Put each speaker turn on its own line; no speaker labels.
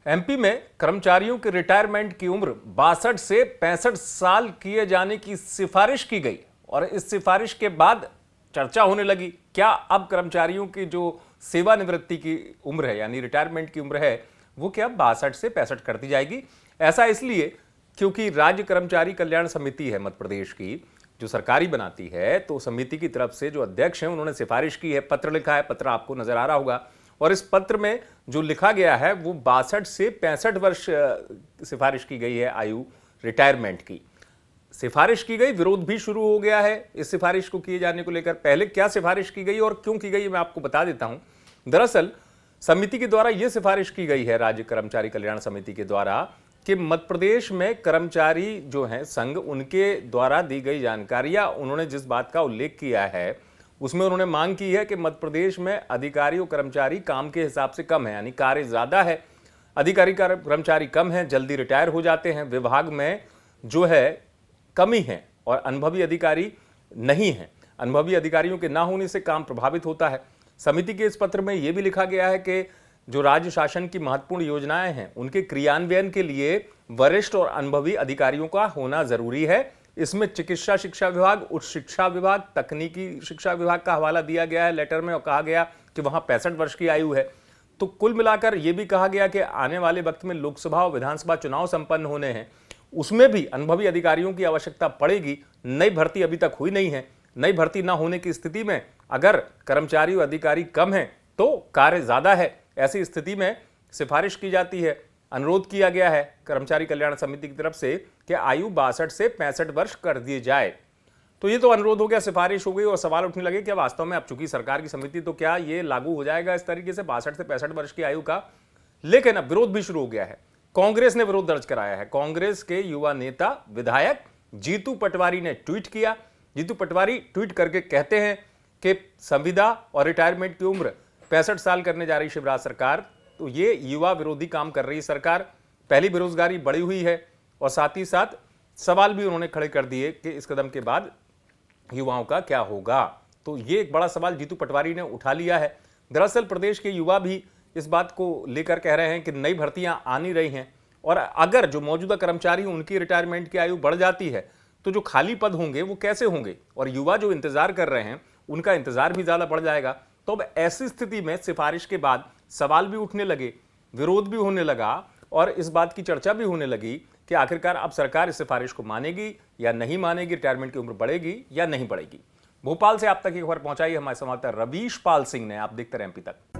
MP में कर्मचारियों के रिटायरमेंट की उम्र 62 से 65 साल किए जाने की सिफारिश की गई और इस सिफारिश के बाद चर्चा होने लगी क्या अब कर्मचारियों की जो सेवानिवृत्ति की उम्र है यानी रिटायरमेंट की उम्र है वो क्या 62 से 65 कर दी जाएगी। ऐसा इसलिए क्योंकि राज्य कर्मचारी कल्याण समिति है मध्य प्रदेश की जो सरकारी बनाती है, तो समिति की तरफ से जो अध्यक्ष हैं उन्होंने सिफारिश की है, पत्र लिखा है, पत्र आपको नजर आ रहा होगा और इस पत्र में जो लिखा गया है वो 62 से 65 वर्ष सिफारिश की गई है आयु रिटायरमेंट की। सिफारिश की गई, विरोध भी शुरू हो गया है इस सिफारिश को किए जाने को लेकर। पहले क्या सिफारिश की गई और क्यों की गई मैं आपको बता देता हूं। दरअसल समिति के द्वारा यह सिफारिश की गई है राज्य कर्मचारी कल्याण समिति के द्वारा कि मध्य प्रदेश में कर्मचारी जो हैं संघ उनके द्वारा दी गई जानकारी या उन्होंने जिस बात का उल्लेख किया है उसमें उन्होंने मांग की है कि मध्य प्रदेश में अधिकारी और कर्मचारी काम के हिसाब से कम है, यानी कार्य ज्यादा है, अधिकारी कर्मचारी कम है, जल्दी रिटायर हो जाते हैं, विभाग में जो है कमी है और अनुभवी अधिकारी नहीं है। अनुभवी अधिकारियों के ना होने से काम प्रभावित होता है। समिति के इस पत्र में यह भी लिखा गया है कि जो राज्य शासन की महत्वपूर्ण योजनाएं हैं उनके क्रियान्वयन के लिए वरिष्ठ और अनुभवी अधिकारियों का होना जरूरी है। इसमें चिकित्सा शिक्षा विभाग, उच्च शिक्षा विभाग, तकनीकी शिक्षा विभाग का हवाला दिया गया है लेटर में और कहा गया कि वहां 65 वर्ष की आयु है। तो कुल मिलाकर यह भी कहा गया कि आने वाले वक्त में लोकसभा और विधानसभा चुनाव संपन्न होने हैं, उसमें भी अनुभवी अधिकारियों की आवश्यकता पड़ेगी। नई भर्ती अभी तक हुई नहीं है। नई भर्ती ना होने की स्थिति में अगर कर्मचारी और अधिकारी कम है तो कार्य ज्यादा है। ऐसी स्थिति में सिफारिश की जाती है, अनुरोध किया गया है कर्मचारी कल्याण समिति की तरफ से कि आयु 62 से 65 वर्ष कर दिए जाए। तो ये तो अनुरोध हो गया, सिफारिश हो गई और सवाल उठने लगे कि वास्तव में अब चूंकि सरकार की समिति तो क्या ये लागू हो जाएगा इस तरीके से 62 से 65 वर्ष की आयु का। लेकिन अब विरोध भी शुरू हो गया है। कांग्रेस ने विरोध दर्ज कराया है। कांग्रेस के युवा नेता विधायक जीतू पटवारी ने ट्वीट किया। जीतू पटवारी ट्वीट करके कहते हैं कि संविदा और रिटायरमेंट की उम्र 65 साल करने जा रही शिवराज सरकार, तो ये युवा विरोधी काम कर रही सरकार। पहली बेरोजगारी बढ़ी हुई है और साथ ही साथ सवाल भी उन्होंने खड़े कर दिए कि इस कदम के बाद युवाओं का क्या होगा। तो ये एक बड़ा सवाल जीतू पटवारी ने उठा लिया है। दरअसल प्रदेश के युवा भी इस बात को लेकर कह रहे हैं कि नई भर्तियां आ नहीं रही हैं और अगर जो मौजूदा कर्मचारी उनकी रिटायरमेंट की आयु बढ़ जाती है तो जो खाली पद होंगे वो कैसे होंगे और युवा जो इंतजार कर रहे हैं उनका इंतजार भी ज्यादा बढ़ जाएगा। तो अब ऐसी स्थिति में सिफारिश के बाद सवाल भी उठने लगे, विरोध भी होने लगा और इस बात की चर्चा भी होने लगी कि आखिरकार अब सरकार इस सिफारिश को मानेगी या नहीं मानेगी, रिटायरमेंट की उम्र बढ़ेगी या नहीं बढ़ेगी। भोपाल से आप तक ये खबर पहुंचाई हमारे संवाददाता रवीश पाल सिंह ने। आप देखते रहे एमपी तक।